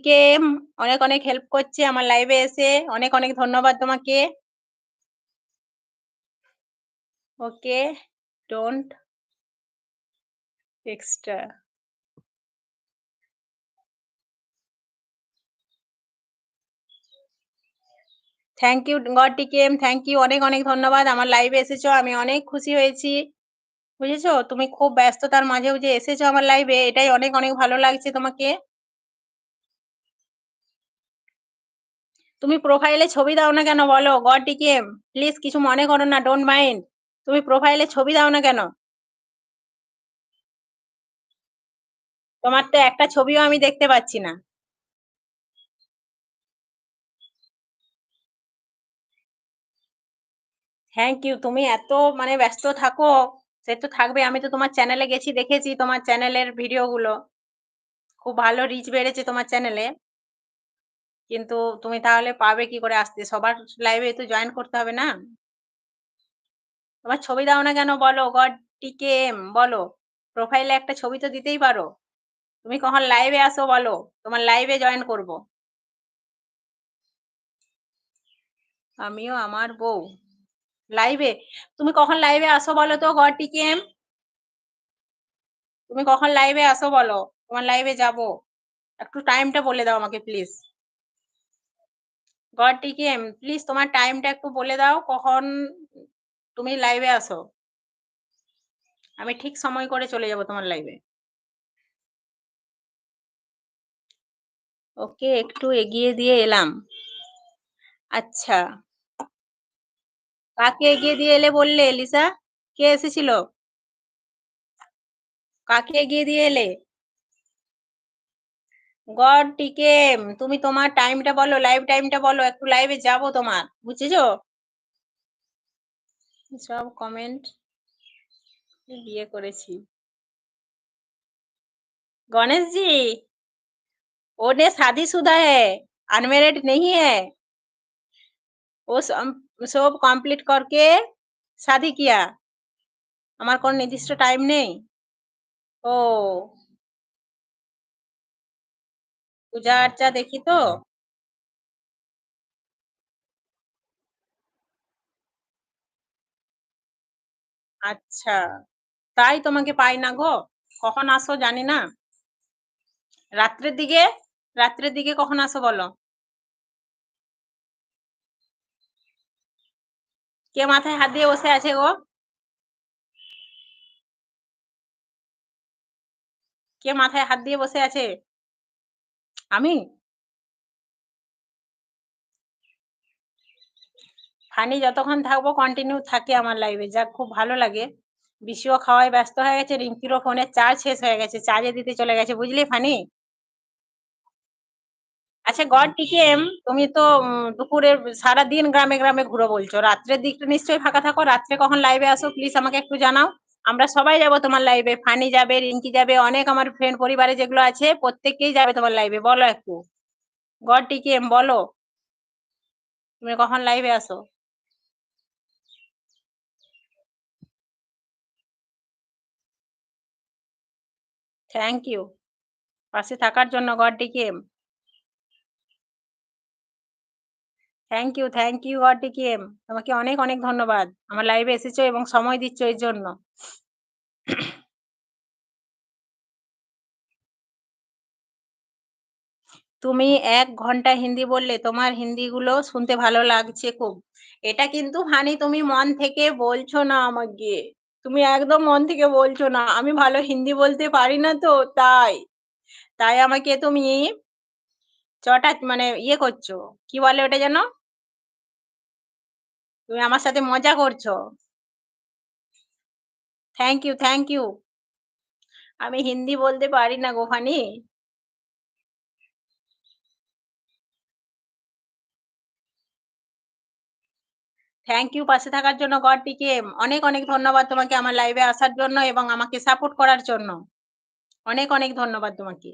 টিকে অনেক, অনেক হেল্প করছে আমার লাইভে এসে। অনেক, অনেক ধন্যবাদ তোমাকে। Okay, don't extra. Thank you god টিকেম, থ্যাংক ইউ। অনেক, অনেক ধন্যবাদ। আমার লাইভে এসেছো। আমি অনেক খুশি হয়েছি। বুঝেছো? তুমি খুব ব্যস্ততার মাঝেও যে এসেছো আমার লাইভে এটাই অনেক, অনেক ভালো লাগছে তোমাকে। তুমি প্রোফাইলে ছবি দাও না কেন বলো? গড টিকেম, প্লিজ কিছু মনে করো না, ডোন্ট মাইন্ড। তুমি প্রোফাইলে ছবি দাও না কেন? তোমার তো একটা ছবিও আমি দেখতে পাচ্ছি না। Thank you. তুমি এত মানে ব্যস্ত থাকো, সে তো থাকবে। আমি তো তোমার চ্যানেলে গেছি, দেখেছি তোমার চ্যানেলের ভিডিওগুলো। খুব ভালো রিচ বেড়েছে তোমার চ্যানেলে। কিন্তু তুমি তাহলে পাবে কি করে আসতে? সবার লাইভে তো জয়েন করতে হবে না? তোমার ছবি দাও না কেন বলো? গড টিকেএম বলো। প্রোফাইলে একটা ছবি তো দিতেই পারো। তুমি কখন লাইভে আসো বলো? তোমার লাইভে জয়েন করব। আমিও আমার বউ। লাইভে? তুমি কখন লাইভে আসো বলো তো গড টিকেএম? তুমি কখন লাইভে আসো বলো? তোমার লাইভে যাবো। একটু টাইমটা বলে দাও আমাকে প্লিজ। গড টিকেএম প্লিজ তোমার টাইমটা একটু বলে দাও কখন তুমি লাইভে আসো। আমি ঠিক সময় করে চলে যাব তোমার লাইভে। ওকে, একটু এগিয়ে দিয়ে এলাম। আচ্ছা, কাকে এগিয়ে দিয়ে এলে বললে লিসা? কে এসেছিল? কাকে এগিয়ে দিয়ে এলে? গড টিকেম তুমি তোমার টাইমটা বলো, লাইভ টাইমটা বলো, একটু লাইভে যাব তোমার। বুঝেছো? সব কমেন্ট বিয়ে করেছি। गणेश जी, वो ने शादीशुदा है, अनमैरिड नहीं है। वो सब कंप्लीट करके शादी किया। আমার কোন নির্দিষ্ট টাইম নেই। ও, পূজা আর্চা দেখি তো। আচ্ছা, তাই তোমাকে পাই না গো। কখন আসো জানি না। রাত্রের দিকে? রাত্রের দিকে কখন আসো বলো? কে মাথায় হাত দিয়ে বসে আছে গো? কে মাথায় হাত দিয়ে বসে আছে? আমি? ফানি যতক্ষণ থাকবো কন্টিনিউ থাকে আমার লাইভে। যাক খুব ভালো লাগে। বিশিও খাওয়ায় ব্যস্ত হয়ে গেছে, রিঙ্কিরও ফোনের চার্জ শেষ হয়ে গেছে। চার্জে দিতে চলে গেছে, বুঝলি ফানি? আচ্ছা গড টিকেএম তুমি তো দুপুরে সারাদিন গ্রামে, গ্রামে ঘুরো বলছো। রাত্রের দিকটা নিশ্চয়ই ফাঁকা থাকো। রাত্রে কখন লাইভে আসো প্লিজ আমাকে একটু জানাও। আমরা সবাই যাবো তোমার লাইভে। ফানি যাবে, রিঙ্কি যাবে, অনেক আমার ফ্রেন্ড পরিবারে যেগুলো আছে প্রত্যেককেই যাবে তোমার লাইভে। বলো একটু। গড টিকেএম বলো, তুমি কখন লাইভে আসো? থ্যাংক ইউ পাশে থাকার জন্য গড টিকেএম। থ্যাংক ইউ গড টিকেএম। তোমাকে অনেক, অনেক ধন্যবাদ। আমার লাইভে এসেছো এবং সময় দিচ্ছ এর জন্য। তুমি ১ ঘন্টা হিন্দি বললে, তোমার হিন্দিগুলো শুনতে ভালো লাগছে খুব। এটা কিন্তু হানি তুমি মন থেকে বলছো না আমাকে। তুমি একদম মন থেকে বলছো না। আমি ভালো হিন্দি বলতে পারি না তো তাই। তাই আমাকে তুমি মানে ইয়ে করছো। কি বলে ওটা যেন? তুমি আমার সাথে মজা করছো। Thank you. আমি হিন্দি বলতে পারি না গো ফানি। থ্যাংক ইউ পাশে থাকার জন্য গড টিকেএম। অনেক, অনেক ধন্যবাদ তোমাকে আমার লাইভে আসার জন্য এবং আমাকে সাপোর্ট করার জন্য। অনেক, অনেক ধন্যবাদ তোমাকে।